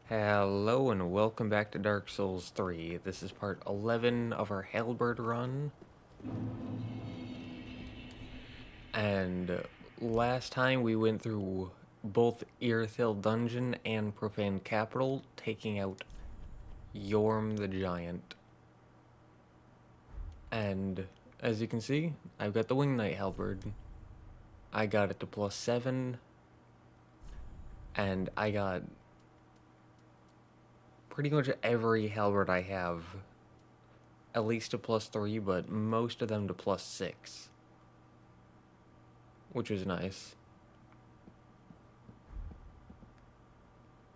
Hello and welcome back to Dark Souls 3. This is part 11 of our Halberd run. And last time we went through both Irithil Dungeon and Profane Capital, taking out Yorm the Giant. And as you can see, I've got the Wing Knight Halberd. I got it to +7. And I got pretty much every halberd I have at least to +3, but most of them to +6, which is nice.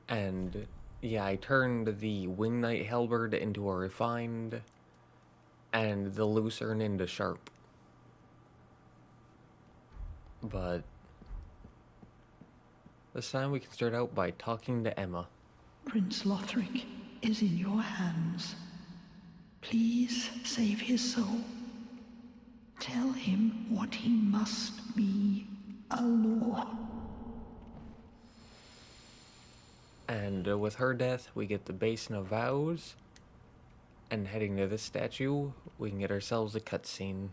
And yeah, I turned the Wing Knight Halberd into a refined, and the Lucerne into sharp. But this time we can start out by talking to Emma. Prince Lothric is in your hands. Please save his soul. Tell him what he must be, a law. And with her death, we get the Basin of Vows. And heading to this statue, we can get ourselves a cutscene.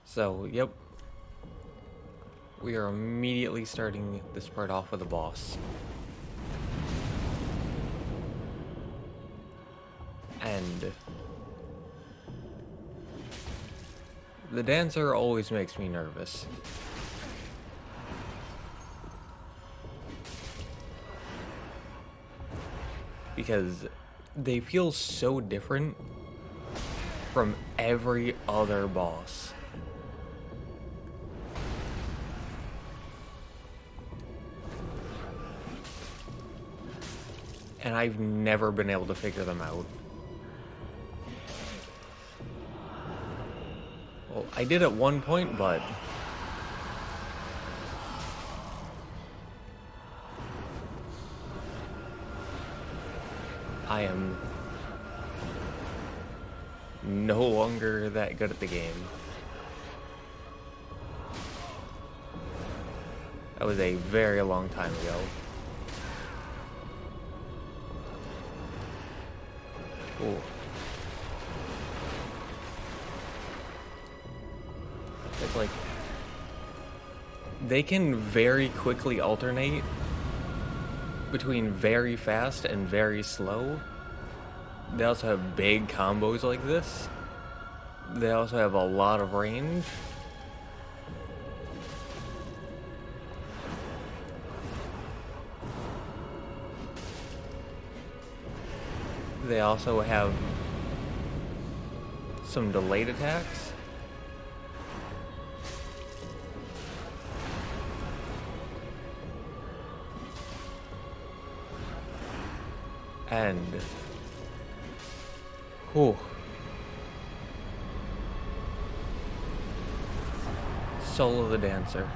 So, yep. We are immediately starting this part off with a boss. And the dancer always makes me nervous. Because they feel so different from every other boss. And I've never been able to figure them out. Well, I did at one point, but I am no longer that good at the game. That was a very long time ago. Ooh. It's like they can very quickly alternate between very fast and very slow. They also have big combos like this. They also have a lot of range. They also have some delayed attacks. And whew. Soul of the Dancer.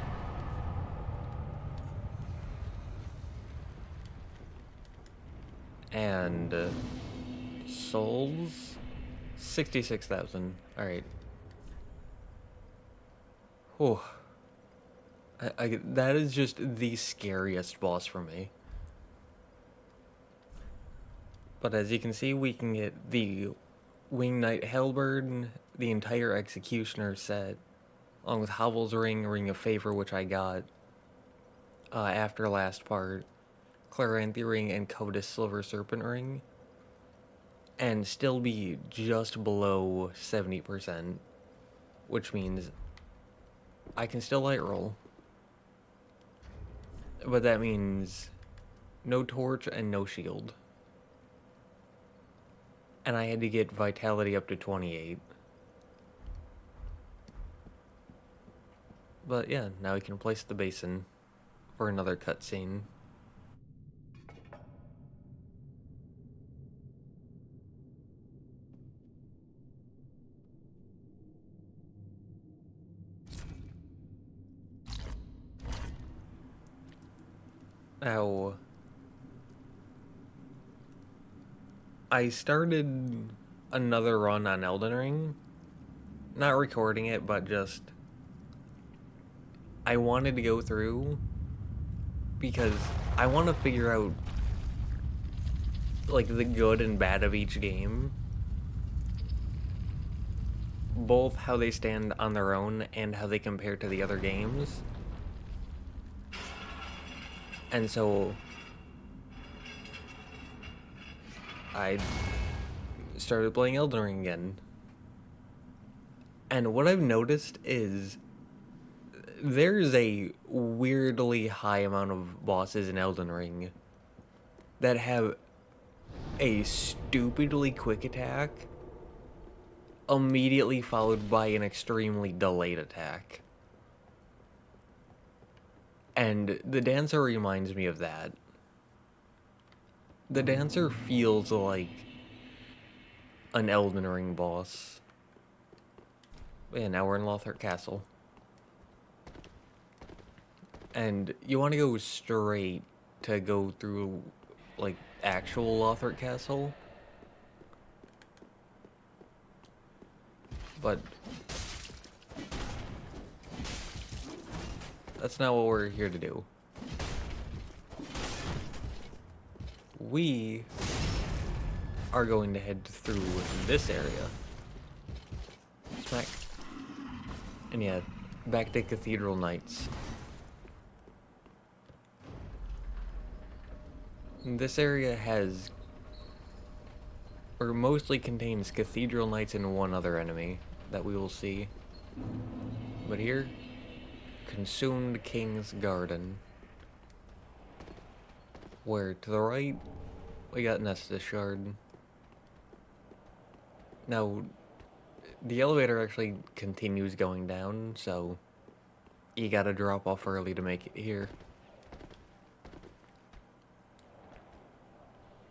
And souls? 66,000. Alright. Whew. That is just the scariest boss for me. But as you can see, we can get the Wing Knight Halberd, the entire Executioner set, along with Hovel's Ring, Ring of Favor, which I got after last part, Claranthe Ring, and Covetous Silver Serpent Ring, and still be just below 70%, which means I can still light roll. But that means no torch, and no shield. And I had to get vitality up to 28. But yeah, now we can place the basin for another cutscene. Now, I started another run on Elden Ring. Not recording it, but just... I wanted to go through because I want to figure out like the good and bad of each game. Both how they stand on their own and how they compare to the other games. And so I started playing Elden Ring again. And what I've noticed is there's a weirdly high amount of bosses in Elden Ring that have a stupidly quick attack immediately followed by an extremely delayed attack. And the dancer reminds me of that. The dancer feels like an Elden Ring boss. Yeah, now we're in Lothric Castle. And you want to go straight to go through, like, actual Lothric Castle. But that's not what we're here to do. We are going to head through this area. Smack. And yeah, back to Cathedral Knights. This area has, or mostly contains Cathedral Knights and one other enemy that we will see. But here, Consumed King's Garden. Where to the right, we got Nestus Shard. Now, the elevator actually continues going down, so you gotta drop off early to make it here.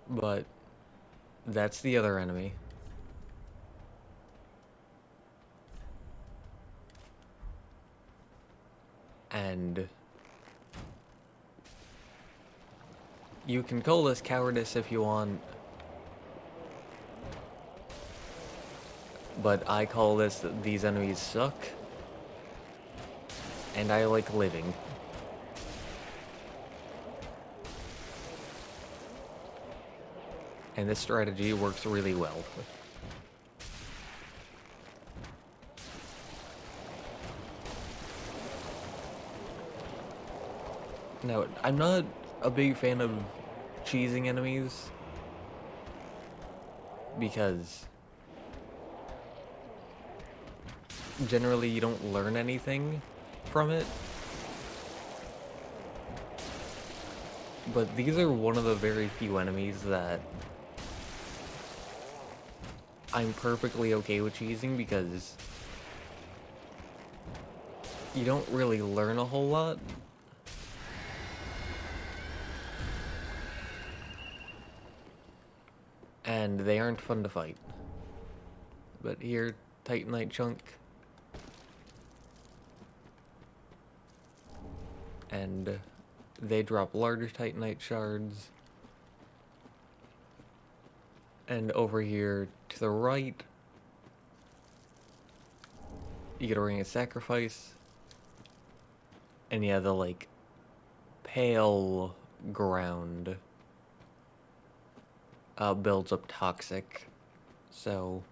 But that's the other enemy. And you can call this cowardice if you want, but I call this these enemies suck, and I like living. And this strategy works really well. Now, I'm not a big fan of cheesing enemies because generally you don't learn anything from it. But these are one of the very few enemies that I'm perfectly okay with cheesing because you don't really learn a whole lot. And they aren't fun to fight. But here, Titanite Chunk. And they drop larger Titanite shards. And over here to the right, you get a Ring of Sacrifice. And yeah, the like pale ground builds up toxic, so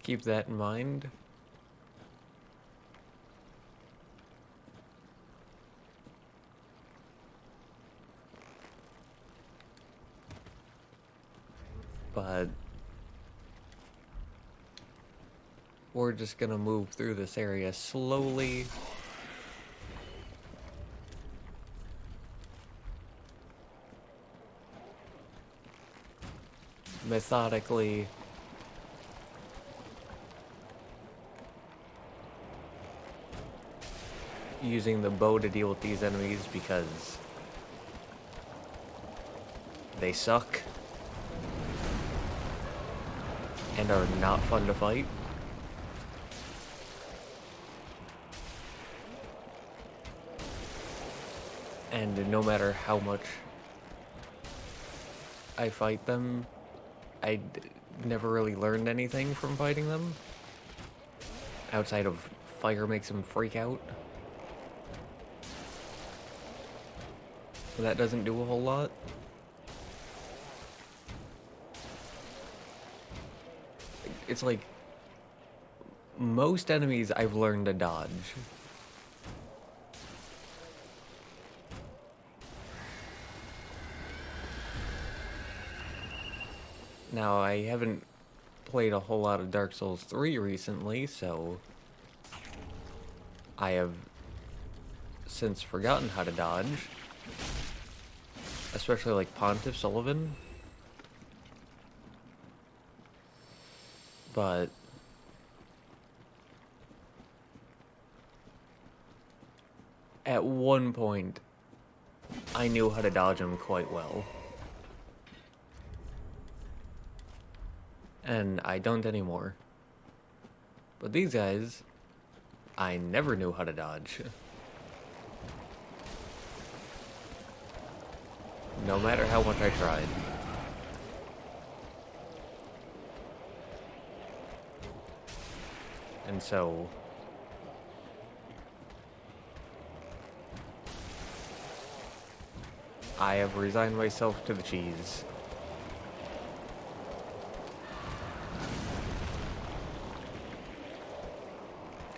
keep that in mind. But we're just gonna move through this area slowly methodically using the bow to deal with these enemies because they suck and are not fun to fight. And no matter how much I fight them, I never really learned anything from fighting them. Outside of fire makes them freak out. But that doesn't do a whole lot. It's like most enemies I've learned to dodge. Now, I haven't played a whole lot of Dark Souls 3 recently, so I have since forgotten how to dodge. Especially like Pontiff Sullivan. But at one point, I knew how to dodge him quite well. And I don't anymore. But these guys, I never knew how to dodge. No matter how much I tried. And so I have resigned myself to the cheese.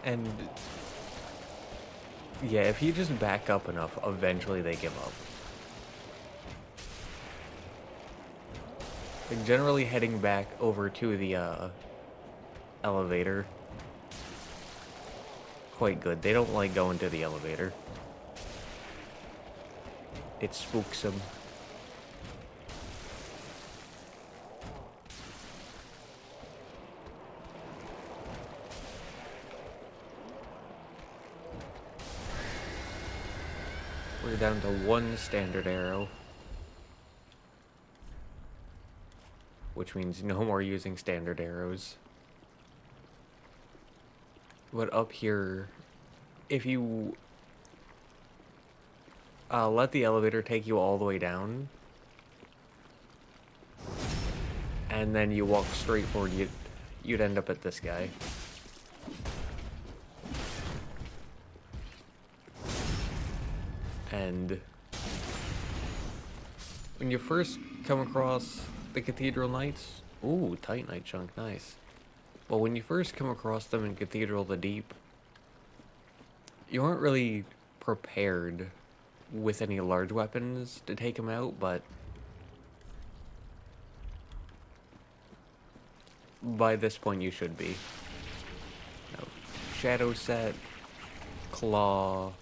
And yeah, if you just back up enough, eventually they give up. Like generally heading back over to the elevator. Quite good. They don't like going to the elevator. It spooks them. We're down to one standard arrow. Which means no more using standard arrows. But up here, if you let the elevator take you all the way down, and then you walk straight forward, you'd end up at this guy. And when you first come across the Cathedral Knights, ooh, Titanite chunk, nice. Well, when you first come across them in Cathedral of the Deep, you aren't really prepared with any large weapons to take them out, but by this point you should be. No. Shadow Set, Claw,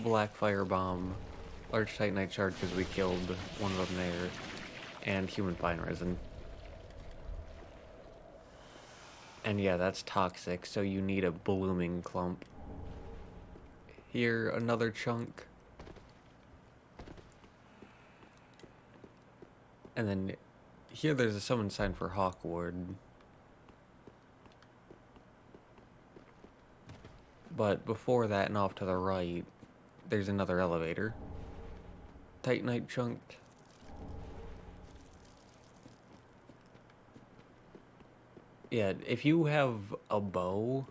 Black Firebomb, Large Titanite Shard because we killed one of them there, and Human Pine Resin. And yeah, that's toxic, so you need a blooming clump. Here, another chunk. And then here there's a summon sign for Hawkward. But before that and off to the right, there's another elevator. Titanite chunk. Yeah, if you have a bow,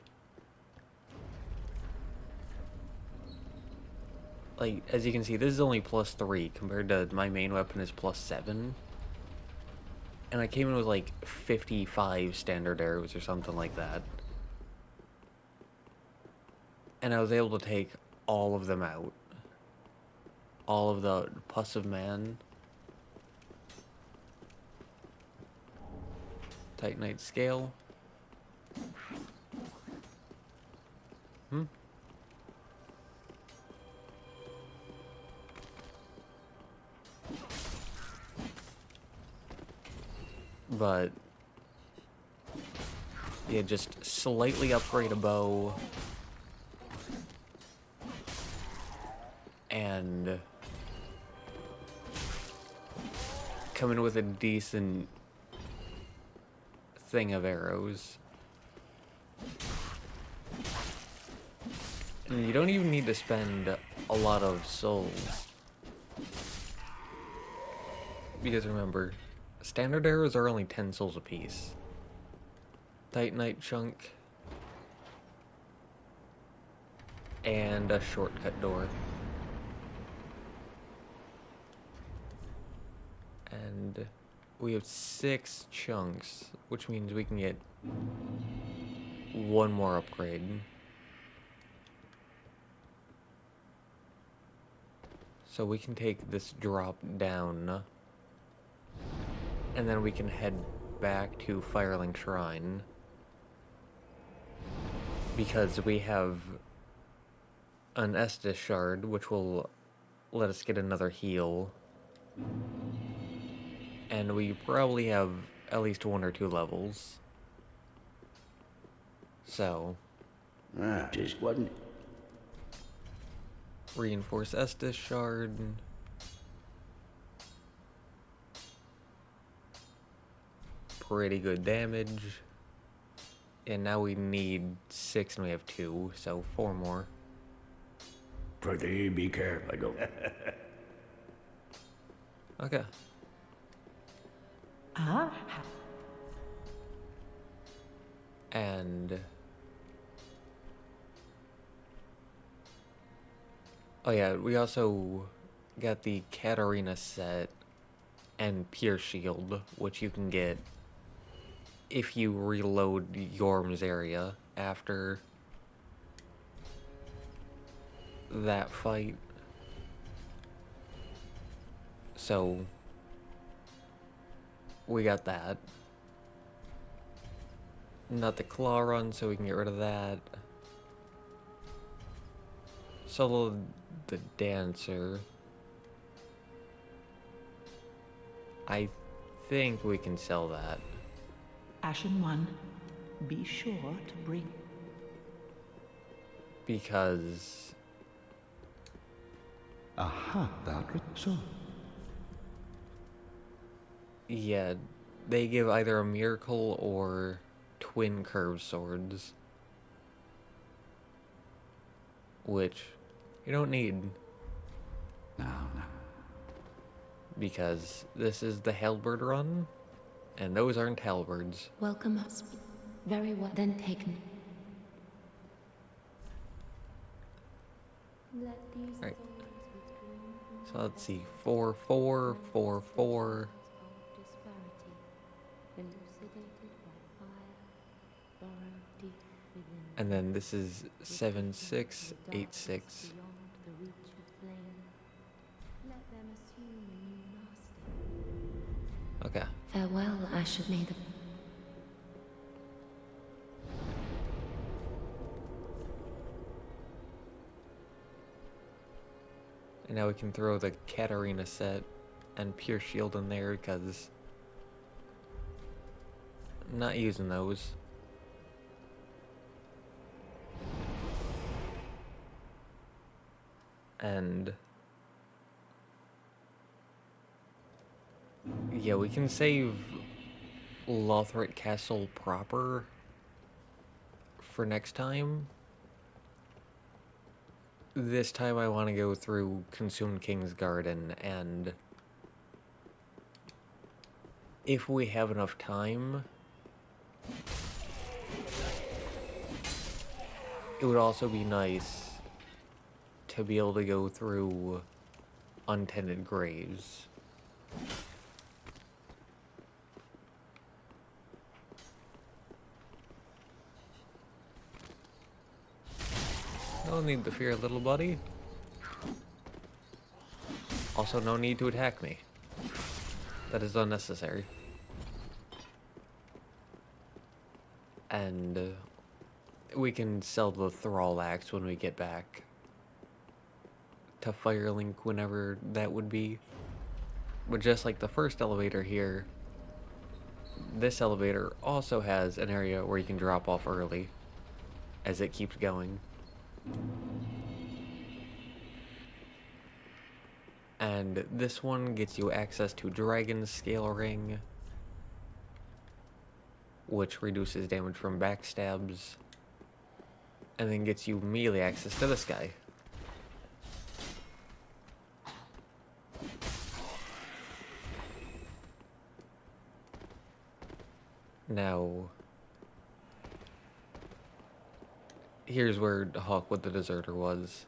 like, as you can see, this is only +3 compared to my main weapon is +7. And I came in with like 55 standard arrows or something like that. And I was able to take all of them out. All of the Pus of Man. Titanite Scale. But yeah, just slightly upgrade a bow and come in with a decent thing of arrows. And you don't even need to spend a lot of souls. Because remember, standard arrows are only 10 souls apiece. Titanite chunk. And a shortcut door. And we have 6 chunks, which means we can get one more upgrade. So we can take this drop down, and then we can head back to Firelink Shrine, because we have an Estus shard, which will let us get another heal, and we probably have at least 1 or 2 levels. So Just wasn't. reinforce Estus shard. Pretty good damage. And now we need 6 and we have 2, so 4 more. Prithee, be careful. I go. Okay. Ah, And oh yeah, we also got the Katarina set and Pure Shield, which you can get if you reload Yorm's area after that fight. So we got that. Not the claw run, so we can get rid of that. Solo the dancer. I think we can sell that. Ashen One, be sure to bring. Because Aha, that so. yeah, they give either a miracle or twin curved swords. Which you don't need, No. because this is the Halberd run, and those aren't halberds. Welcome us. Very well then taken. Let these Right. thoughts withdraw So let's see, 4, 4, 4, 4. of disparity, elucidated by fire, burrowed deep within. And then this is 7, 6, 8, 6. Beyond the reach of flame. Let them assume a new master. Okay. Farewell, I should need the And now we can throw the Katarina set and Pure Shield in there, because I'm not using those. And yeah, we can save Lothric Castle proper for next time. This time I want to go through Consumed King's Garden, and if we have enough time, it would also be nice to be able to go through Untended Graves. No need to fear, little buddy. Also, no need to attack me. That is unnecessary. And we can sell the Thrall Axe when we get back to Firelink, whenever that would be. But just like the first elevator here, this elevator also has an area where you can drop off early as it keeps going. And this one gets you access to Dragon's Scale Ring, which reduces damage from backstabs, and then gets you melee access to this guy. Now, here's where Hawk with the Deserter was.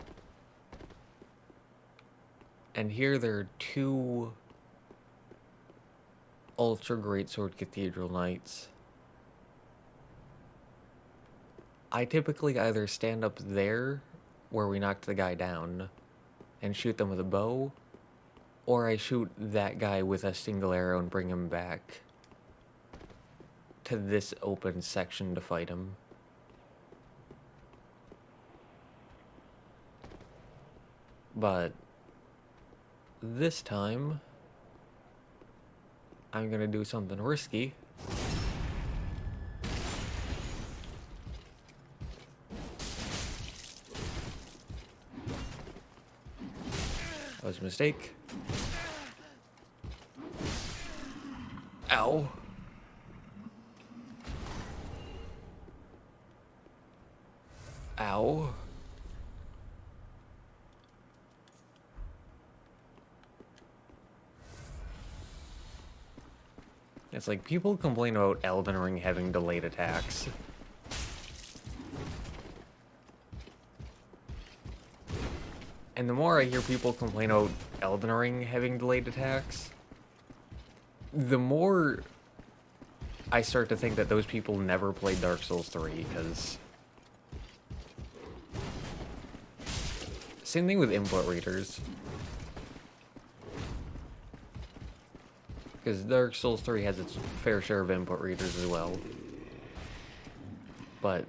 And here there are two Ultra Greatsword Cathedral Knights. I typically either stand up there, where we knocked the guy down, and shoot them with a bow, or I shoot that guy with a single arrow and bring him back to this open section to fight him. But this time, I'm gonna do something risky. That was a mistake. Ow. Ow. It's like people complain about Elden Ring having delayed attacks. And the more I hear people complain about Elden Ring having delayed attacks, the more I start to think that those people never played Dark Souls 3, because... Same thing with input readers. Because Dark Souls 3 has its fair share of input readers as well. But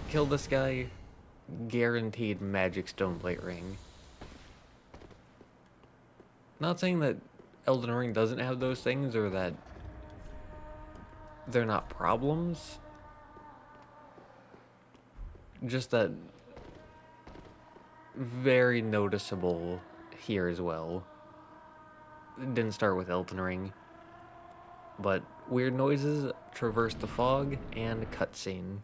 kill this guy, guaranteed magic stone plate ring. Not saying that Elden Ring doesn't have those things or that they're not problems. Just that very noticeable here as well. It didn't start with Elden Ring, but weird noises, traverse the fog, and cutscene.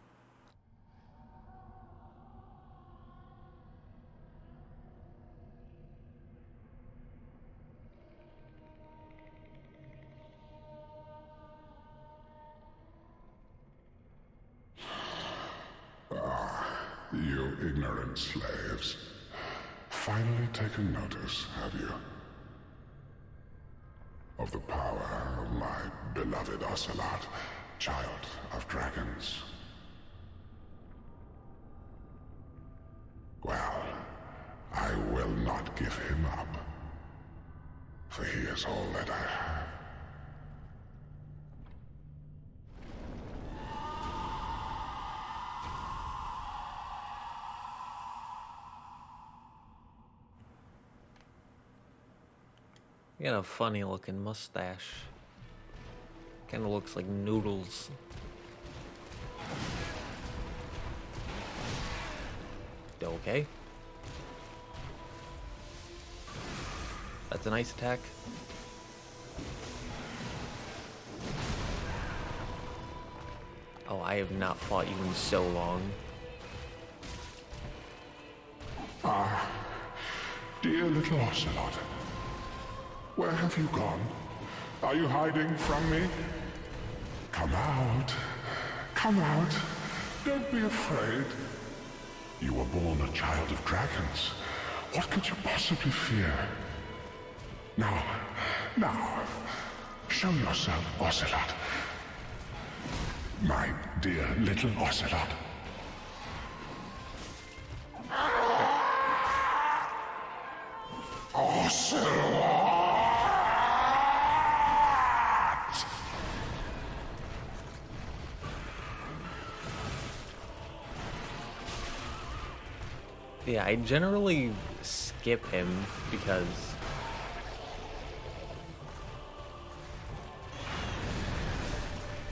You ignorant slaves. Finally taken notice, have you? Of the power of my beloved Ocelot, child of dragons. Well, I will not give him up, for he is all that I have. You got a funny looking mustache. Kinda looks like noodles. Okay. That's a nice attack. Oh, I have not fought you in so long. Ah, dear little Ocelot. Where have you gone? Are you hiding from me? Come out. Come out. Don't be afraid. You were born a child of dragons. What could you possibly fear? Now, show yourself, Ocelot. My dear little Ocelot. Ocelot! Yeah, I generally skip him because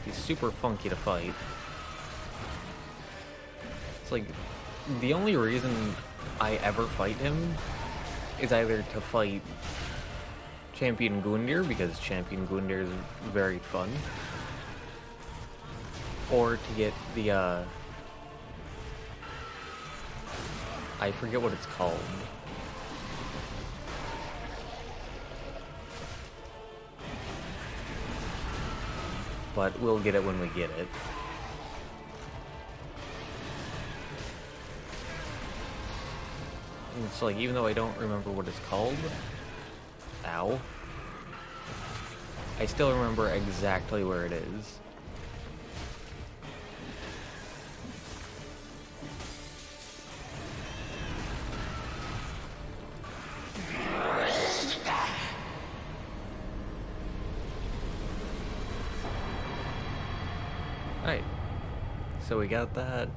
He's super funky to fight. It's like, the only reason I ever fight him is either to fight Champion Gundyr, because Champion Gundyr is very fun, or to get the, I forget what it's called. But we'll get it when we get it. And it's like, even though I don't remember what it's called, ow, I still remember exactly where it is. Alright, so we got that.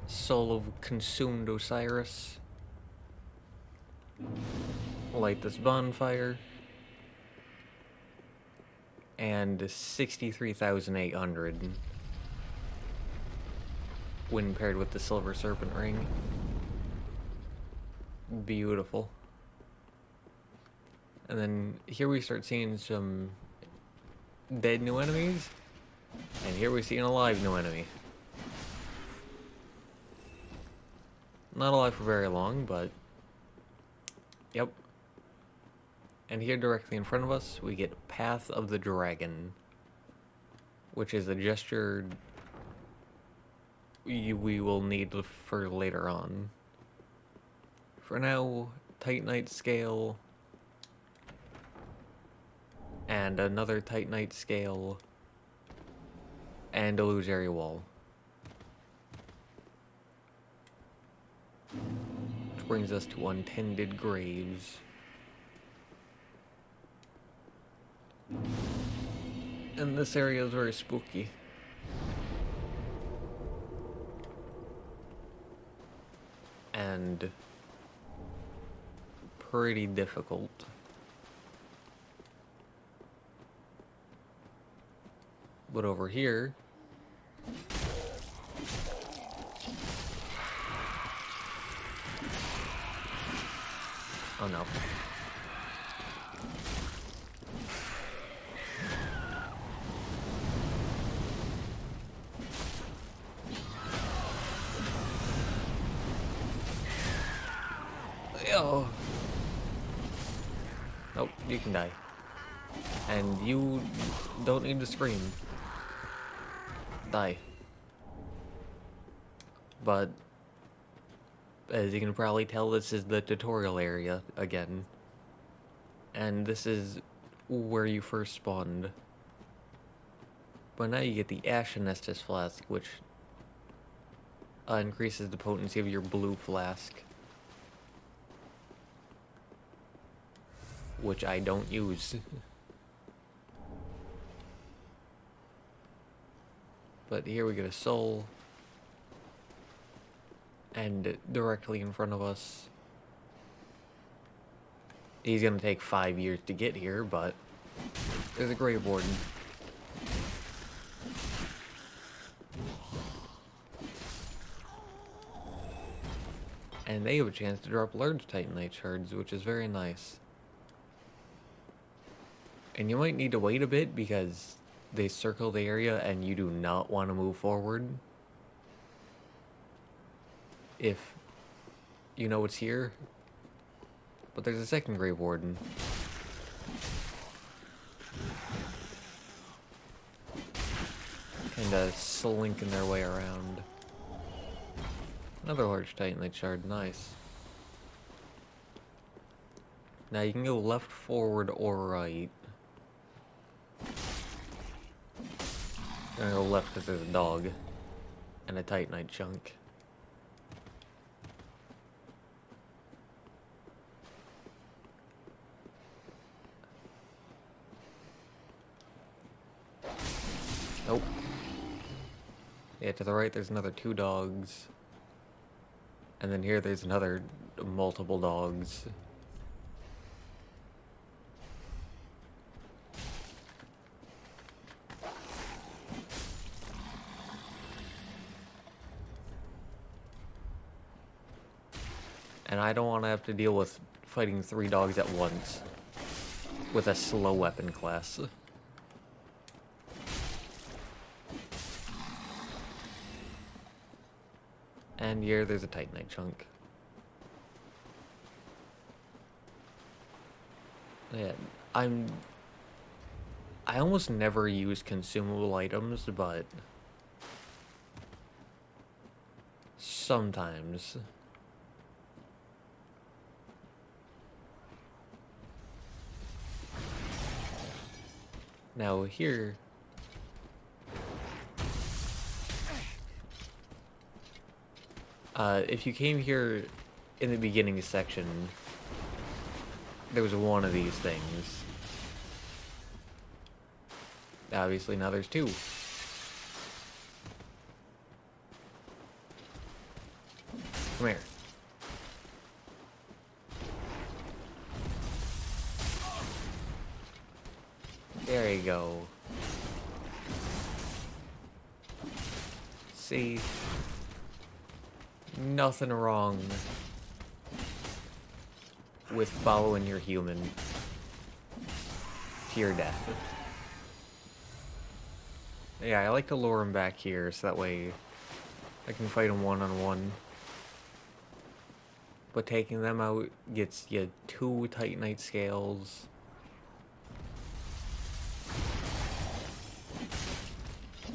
Soul of Consumed Osiris. Light this bonfire. And 63,800 when paired with the Silver Serpent Ring. Beautiful. And then here we start seeing some dead new enemies. And here we see an alive new enemy. Not alive for very long, but yep. And here directly in front of us, we get Path of the Dragon, which is a gesture we will need for later on. For now, Titanite Scale, and another Titanite Scale, and Illusory Wall. Which brings us to Untended Graves. And this area is very spooky. And pretty difficult. But over here, oh no. Oh. Nope, you can die. And you don't need to scream. Die. But as you can probably tell, this is the tutorial area again. And this is where you first spawned. But now you get the Ashen Estus Flask, which increases the potency of your blue flask. Which I don't use. But here we get a soul. And directly in front of us, he's gonna take 5 years to get here, but there's a Grave Warden. And they have a chance to drop large Titanite shards, which is very nice. And you might need to wait a bit because they circle the area and you do not want to move forward if you know it's here. But there's a second Grave Warden. Kinda slinking their way around. Another large Titanite shard, nice. Now you can go left, forward, or right. I'm gonna go left because there's a dog and a Titanite chunk. Nope. Yeah, to the right there's another 2 dogs. And then here there's another multiple dogs. And I don't want to have to deal with fighting 3 dogs at once with a slow weapon class. And here, there's a Titanite chunk. Yeah, I almost never use consumable items, but sometimes. Now here, if you came here in the beginning section, there was one of these things. Obviously now there's 2. Come here. There you go. See? Nothing wrong with following your human to your death. Yeah, I like to lure him back here so that way I can fight him one-on-one. But taking them out gets you 2 Titanite scales.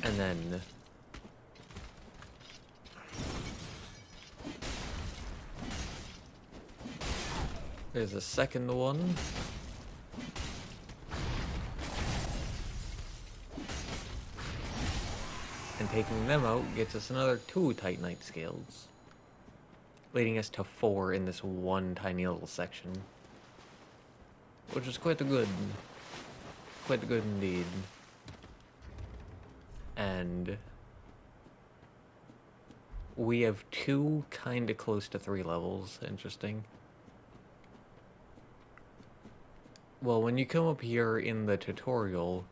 And then there's a second one. And taking them out gets us another 2 Titanite scales, leading us to 4 in this one tiny little section, which is quite good indeed. And we have 2 kinda close to 3 levels. Interesting. Well, when you come up here in the tutorial,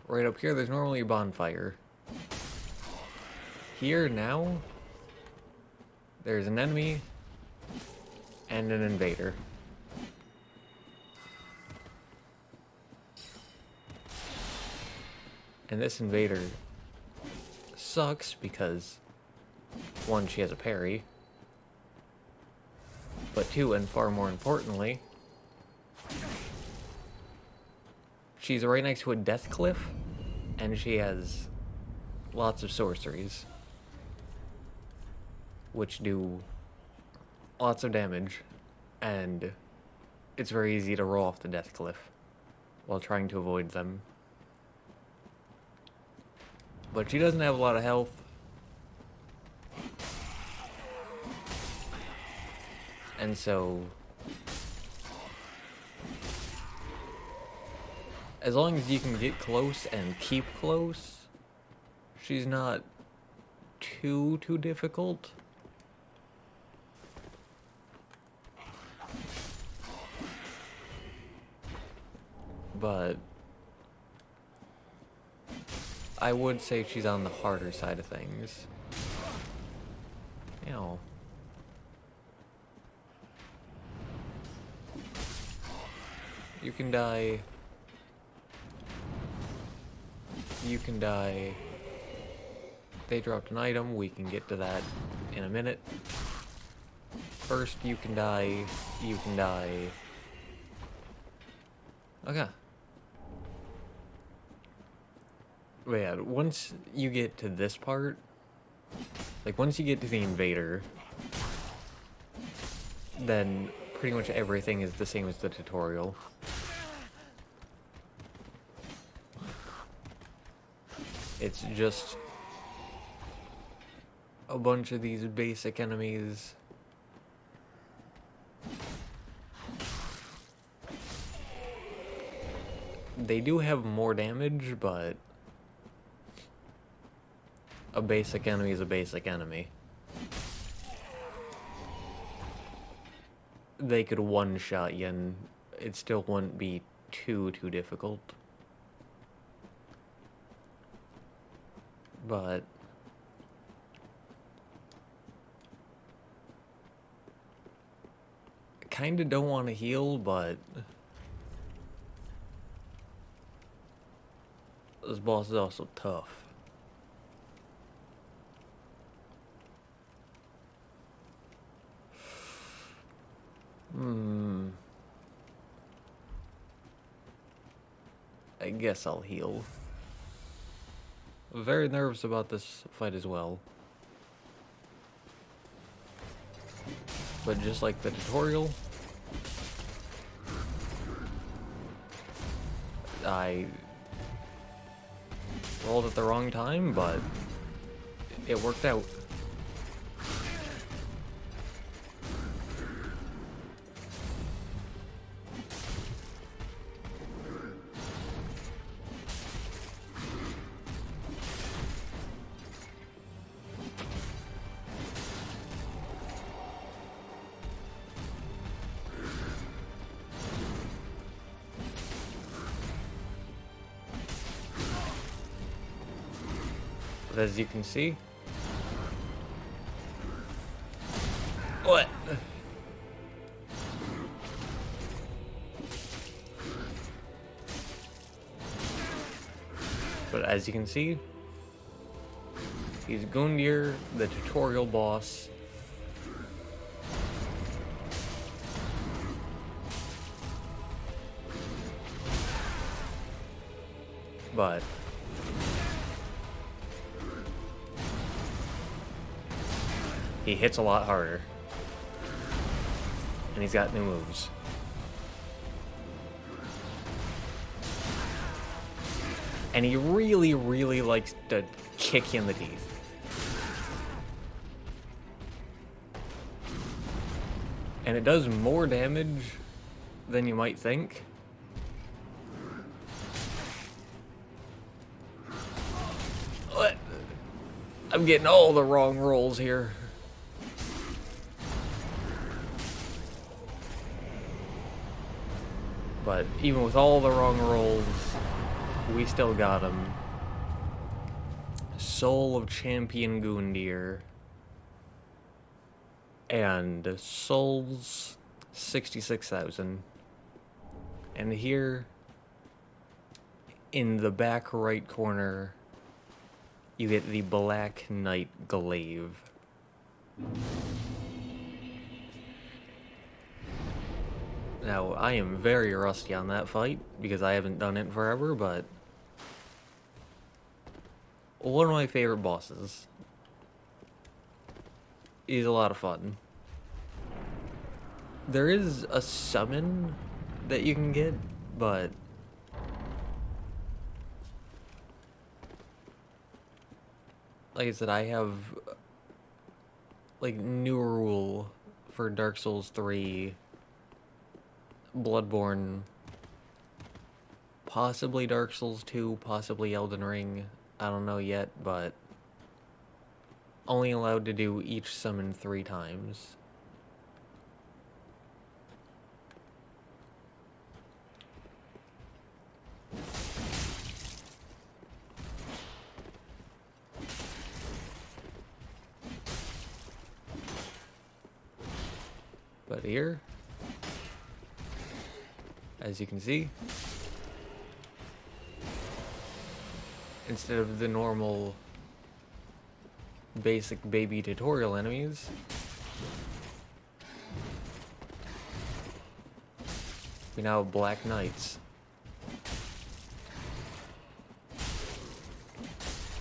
right up here, there's normally a bonfire. Here now, there's an enemy and an invader. And this invader sucks because, 1, she has a parry, but 2, and far more importantly, she's right next to a death cliff, and she has lots of sorceries, which do lots of damage, and it's very easy to roll off the death cliff while trying to avoid them. But she doesn't have a lot of health. And so, as long as you can get close and keep close, she's not too difficult. But I would say she's on the harder side of things. Ew. You can die. You can die. They dropped an item. We can get to that in a minute. First, you can die. You can die. Okay. But yeah, once you get to this part, like once you get to the invader, then pretty much everything is the same as the tutorial. It's just a bunch of these basic enemies. They do have more damage, but a basic enemy is a basic enemy. They could one-shot you and it still wouldn't be too difficult. But kind of don't want to heal, but this boss is also tough. I guess I'll heal. Very nervous about this fight as well. But just like the tutorial, I rolled at the wrong time, but it worked out. But as you can see, what? But as you can see, he's Gundyr, the tutorial boss. But he hits a lot harder. And he's got new moves. And he really, really likes to kick you in the teeth. And it does more damage than you might think. What? I'm getting all the wrong rolls here. But even with all the wrong rolls, we still got him. Soul of Champion Gundyr. And souls 66,000. And here in the back right corner, you get the Black Knight Glaive. Now, I am very rusty on that fight, because I haven't done it in forever, but one of my favorite bosses. He's a lot of fun. There is a summon that you can get, but like I said, I have like new rule for Dark Souls 3, Bloodborne, possibly Dark Souls 2, possibly Elden Ring. I don't know yet, but only allowed to do each summon 3 times. But here, as you can see, instead of the normal basic baby tutorial enemies, we now have Black Knights.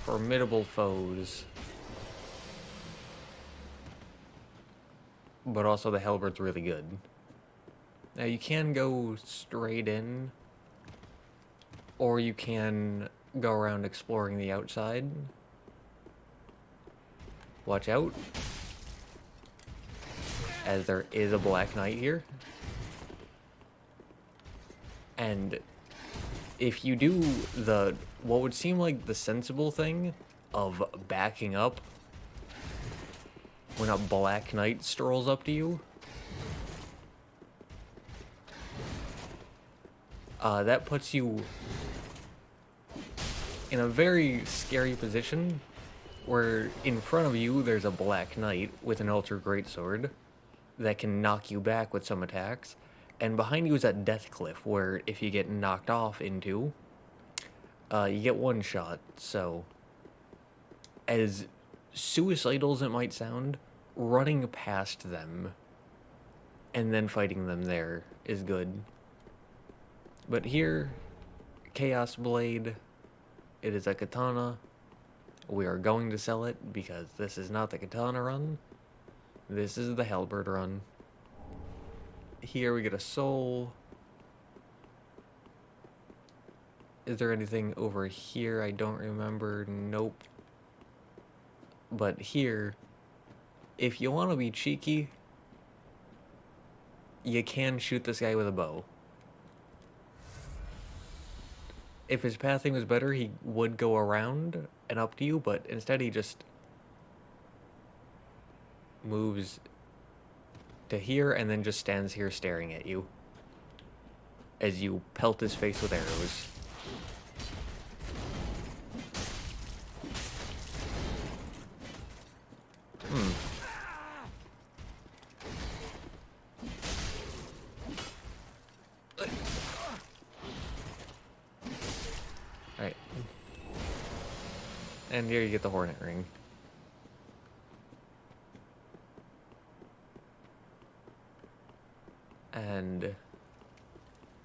Formidable foes. But also the Halberd's really good. Now you can go straight in, or you can go around exploring the outside. Watch out, as there is a Black Knight here. And if you do what would seem like the sensible thing of backing up when a Black Knight strolls up to you, that puts you in a very scary position where in front of you there's a Black Knight with an Ultra Greatsword, that can knock you back with some attacks. And behind you is that death cliff where if you get knocked off into, you get one shot. So, as suicidal as it might sound, running past them and then fighting them there is good. But here, Chaos Blade, it is a katana. We are going to sell it because this is not the katana run. This is the halberd run. Here we get a soul. Is there anything over here? I don't remember. Nope. But here, if you want to be cheeky, you can shoot this guy with a bow. If his pathing was better, he would go around and up to you, but instead he just moves to here and then just stands here staring at you as you pelt his face with arrows. Alright. And here you get the Hornet Ring. And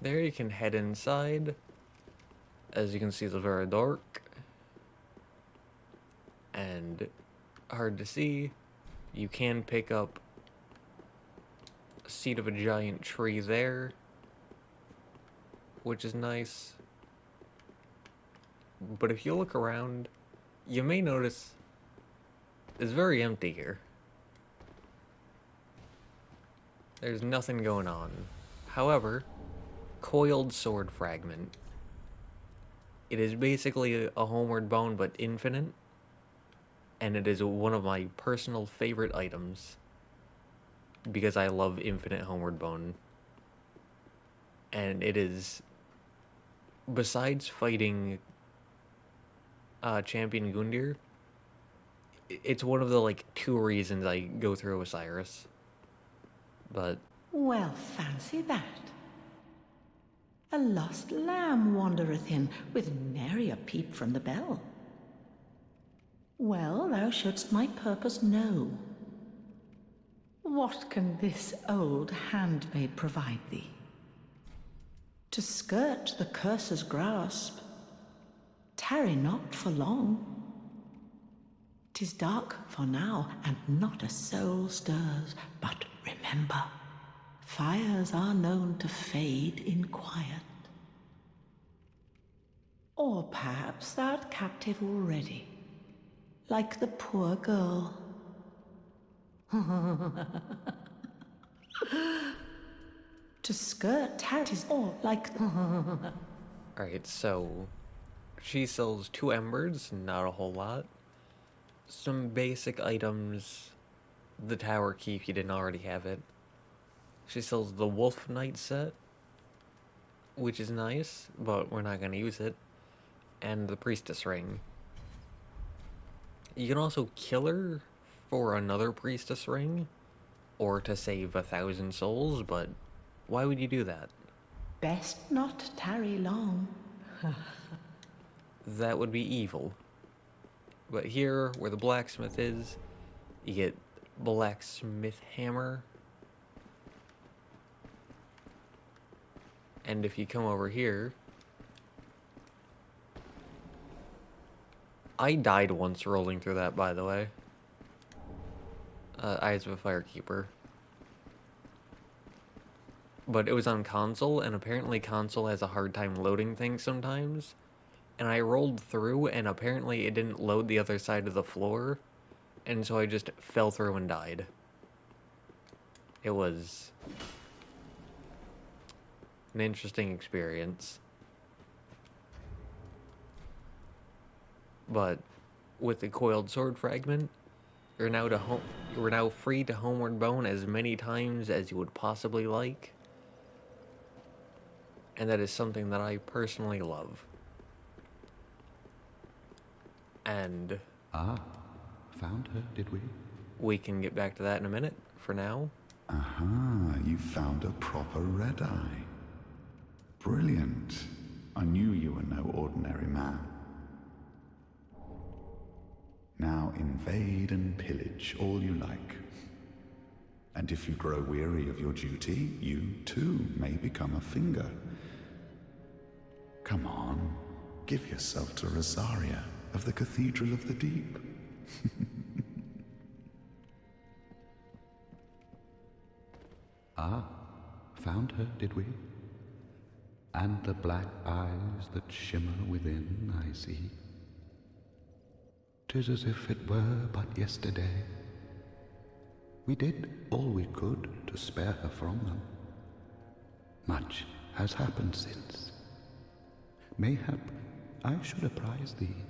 there you can head inside. As you can see, it's very dark and hard to see. You can pick up a seed of a giant tree there, which is nice. But if you look around, you may notice it's very empty here. There's nothing going on. However, coiled sword fragment. It is basically a homeward bone, but infinite. And it is one of my personal favorite items. Because I love infinite homeward bone. And it is, besides fighting Champion Gundyr, it's one of the, like, 2 reasons I go through Osiris. But Well, fancy that. A lost lamb wandereth in, with nary a peep from the bell. Well, thou shouldst my purpose know. What can this old handmaid provide thee? To skirt the curse's grasp, tarry not for long. 'Tis dark for now, and not a soul stirs, but remember, fires are known to fade in quiet. Or perhaps thou'rt captive already, like the poor girl. To skirt tarries or like alright, so she sells 2 embers, not a whole lot. Some basic items. The tower key if you didn't already have it. She sells the Wolf Knight set, which is nice, but we're not going to use it. And the Priestess Ring. You can also kill her for another Priestess Ring, or to save 1,000 souls, but why would you do that? best not tarry long. That would be evil. But here, where the blacksmith is, you get blacksmith hammer. And if you come over here, I died once rolling through that, by the way. Eyes of a Firekeeper. But it was on console, and apparently console has a hard time loading things sometimes. And I rolled through, and apparently it didn't load the other side of the floor. And so I just fell through and died. It was an interesting experience. But with the coiled sword fragment, you're now free to homeward bone as many times as you would possibly like. And that is something that I personally love. And Ah, found her, did we? we can get back to that in a minute. For now, Aha, you found a proper red-eye. Brilliant. I knew you were no ordinary man. Now invade and pillage all you like. And if you grow weary of your duty, you too may become a finger. Come on, give yourself to Rosaria of the Cathedral of the Deep. Ah, found her, did we? And the black eyes that shimmer within, I see. 'Tis as if it were but yesterday. We did all we could to spare her from them. Much has happened since. Mayhap I should apprise thee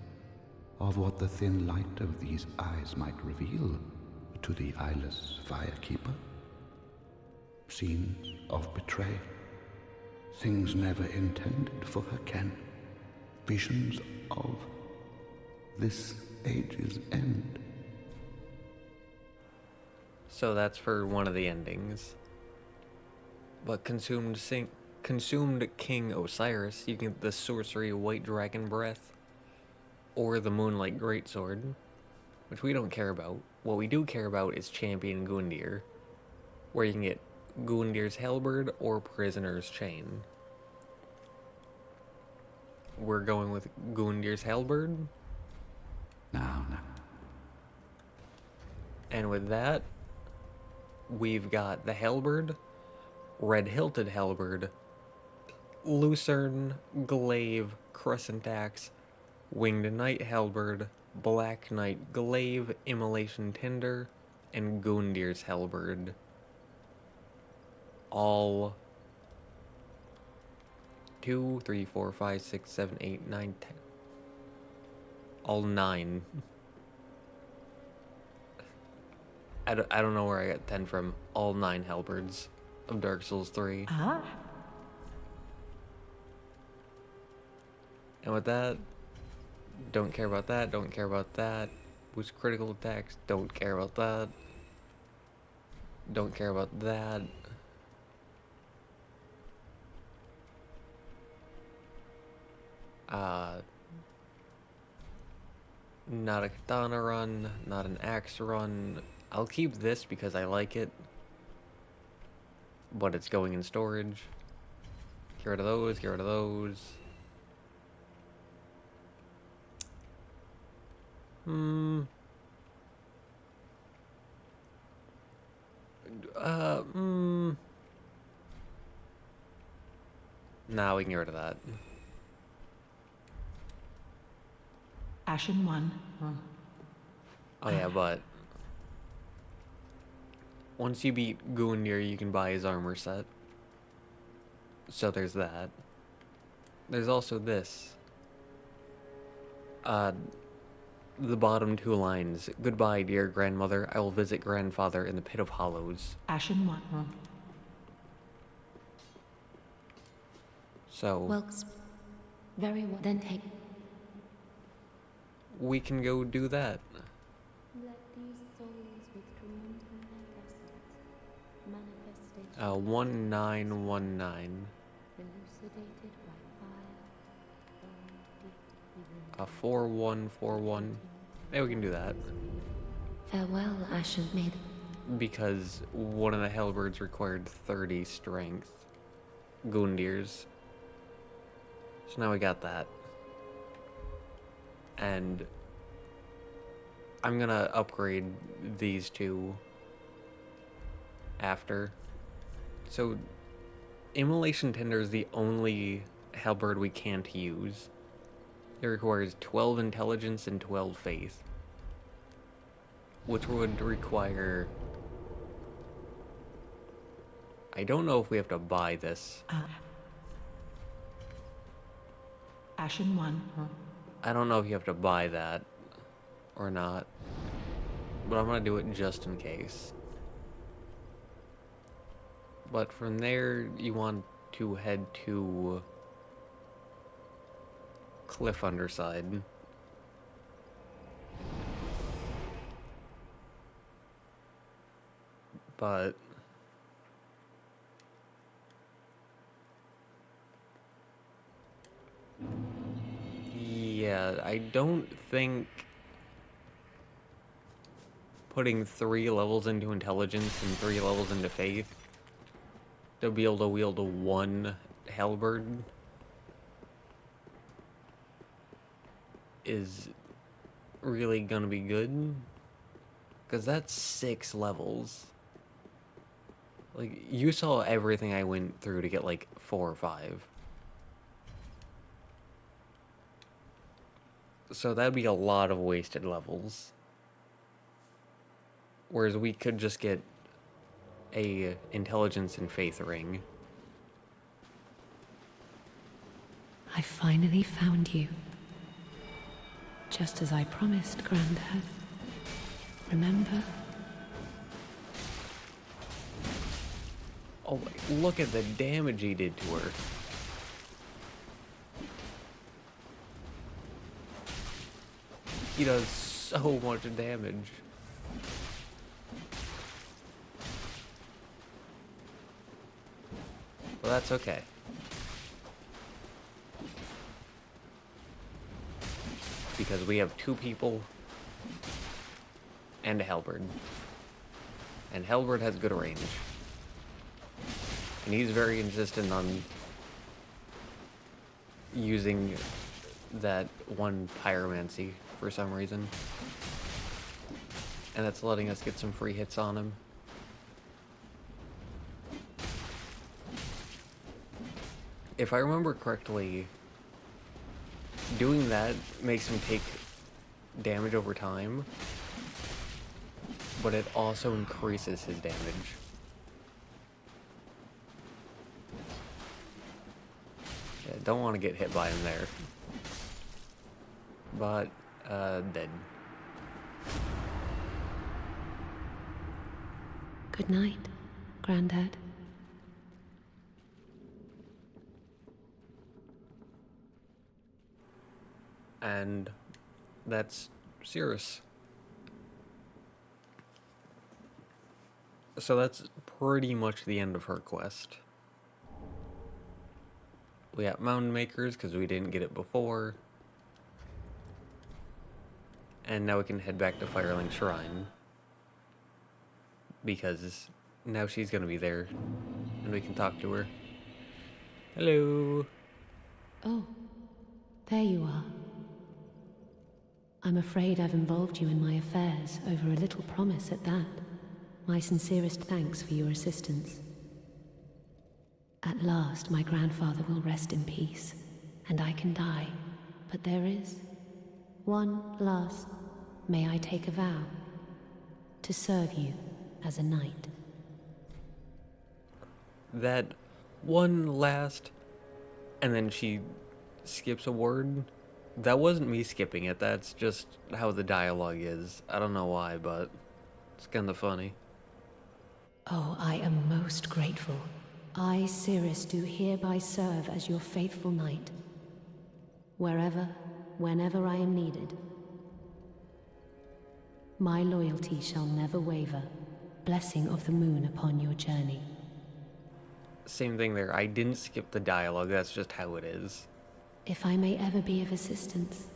of what the thin light of these eyes might reveal to the eyeless firekeeper. Scenes of betrayal, things never intended for her ken, visions of this age's end. So that's for one of the endings. But consumed King Osiris, you can get the sorcery White Dragon Breath, or the Moonlight Greatsword, which we don't care about. What we do care about is Champion Gundyr, where you can get Gundyr's Halberd or Prisoner's Chain. We're going with Gundyr's Halberd. Now. And with that, we've got the Halberd, Red-Hilted Halberd, Lucerne, Glaive, Crescent Axe, Winged Knight Halberd, Black Knight Glaive, Immolation Tinder, and Gundyr's Halberd. All 2, 3, 4, 5, 6, 7, 8, 9, 10. All 9. I don't know where I got 10 from. All 9 halberds of Dark Souls 3. Ah, And with that, don't care about that, don't care about that. Boost critical attacks, don't care about that. Don't care about that. Not a katana run, not an axe run. I'll keep this because I like it, but it's going in storage. Get rid of those, get rid of those. Now we can get rid of that. Ashen One. Oh yeah, but once you beat Gundyr, you can buy his armor set. So there's that. There's also this. The bottom 2 lines. Goodbye, dear grandmother. I will visit grandfather in the pit of hollows. Ashen One. So Well, very well. Then take. we can go do that. Let these souls withdrawn from their vessels, manifested 1919. elucidated by fire, burned deep within. 4141. Yeah, we can do that. Farewell, Ashen Maiden. Because one of the halberds required 30 strength. Gundyr's. So now we got that. And I'm gonna upgrade these 2 after. So Immolation Tinder is the only halberd we can't use. It requires 12 intelligence and 12 faith, which would require... I don't know if we have to buy this. Ashen One. I don't know if you have to buy that or not, but I'm gonna do it just in case. But from there, you want to head to Cliff Underside. But I don't think putting 3 levels into intelligence and 3 levels into faith to be able to wield a 1 halberd is really gonna be good, because that's 6 levels. Like, you saw everything I went through to get like 4 or 5. So that'd be a lot of wasted levels. Whereas we could just get a intelligence and faith ring. I finally found you. Just as I promised, Granddad. Remember? Oh, look at the damage he did to her. He does so much damage. Well, that's okay. Because we have 2 people and a halberd. And halberd has good range. And he's very insistent on using that 1 pyromancy for some reason. And that's letting us get some free hits on him. If I remember correctly, doing that makes him take damage over time, but it also increases his damage. Yeah, don't want to get hit by him there. But, dead. Good night, Granddad. And that's Cirrus. So that's pretty much the end of her quest. We got Mountain Makers because we didn't get it before. And now we can head back to Firelink Shrine. Because now she's gonna be there. And we can talk to her. Hello. Oh, there you are. I'm afraid I've involved you in my affairs, over a little promise at that. My sincerest thanks for your assistance. At last, my grandfather will rest in peace, and I can die. But there is one last. May I take a vow? To serve you as a knight. That one last... And then she skips a word. That wasn't me skipping it, that's just how the dialogue is. I don't know why, but it's kinda funny. Oh, I am most grateful. I, Cirrus, do hereby serve as your faithful knight. Wherever, whenever I am needed. My loyalty shall never waver. Blessing of the moon upon your journey. Same thing there, I didn't skip the dialogue, that's just how it is. If I may ever be of assistance,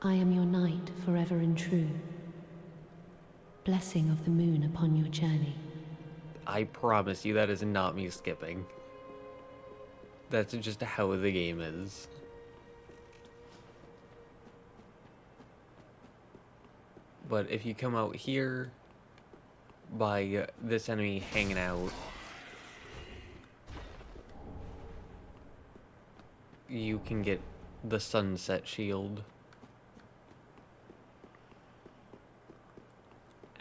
I am your knight forever and true. Blessing of the moon upon your journey. I promise you that is not me skipping. That's just how the game is. But if you come out here by this enemy hanging out, you can get the sunset shield.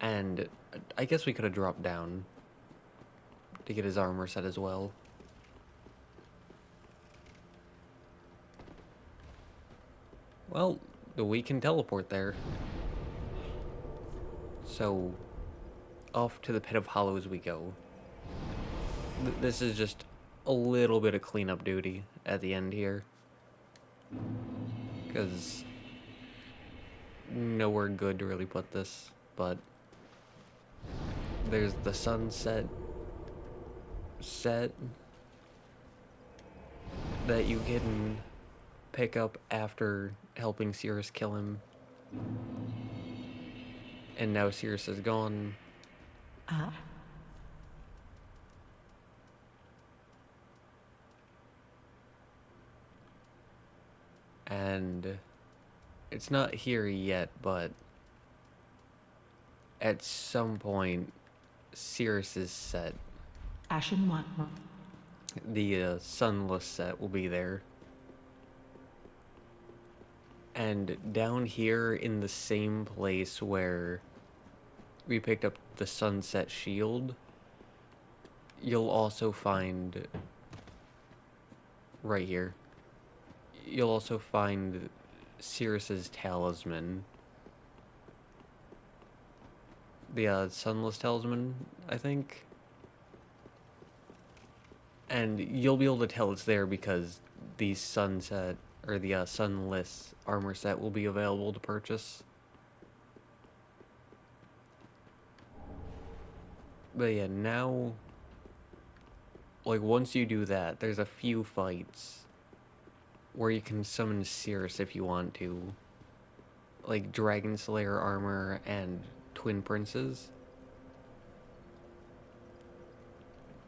And I guess we could have dropped down to get his armor set as well. Well, we can teleport there. So, off to the Pit of Hollows we go. This is just a little bit of cleanup duty at the end here. Because nowhere good to really put this, but there's the sunset set that you can pick up after helping Cirrus kill him. And now Cirrus is gone. Ah? And it's not here yet, but at some point, Cirrus's set, Ashen one. the sunless set, will be there. And down here in the same place where we picked up the sunset shield, you'll also find, right here, you'll also find Cirrus's talisman. The sunless talisman, I think. And you'll be able to tell it's there because the sunset, or the sunless armor set will be available to purchase. But yeah, now, like, once you do that, there's a few fights where you can summon Cirrus if you want to. Like Dragon Slayer armor and Twin Princes.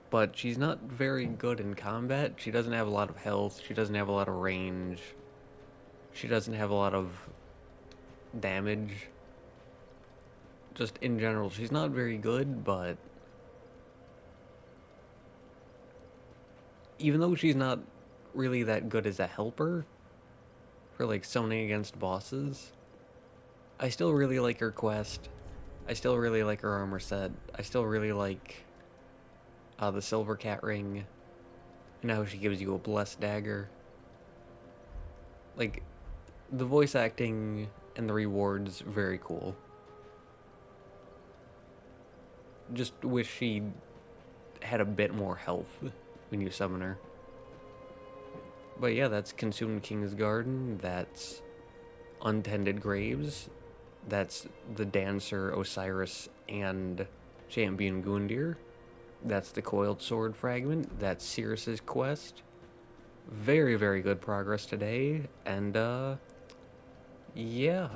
But she's not very good in combat. She doesn't have a lot of health. She doesn't have a lot of range. She doesn't have a lot of damage. Just in general, she's not very good, but even though she's not really that good as a helper for like summoning against bosses, I still really like her quest. I still really like her armor set. I still really like the silver cat ring, and how she gives you a blessed dagger. Like, the voice acting and the rewards, very cool. Just wish she had a bit more health when you summon her. But yeah, that's Consumed King's Garden, that's Untended Graves, that's the Dancer Osiris and Champion Gundyr, that's the Coiled Sword Fragment, that's Cirrus's quest. Very, very good progress today, and yeah.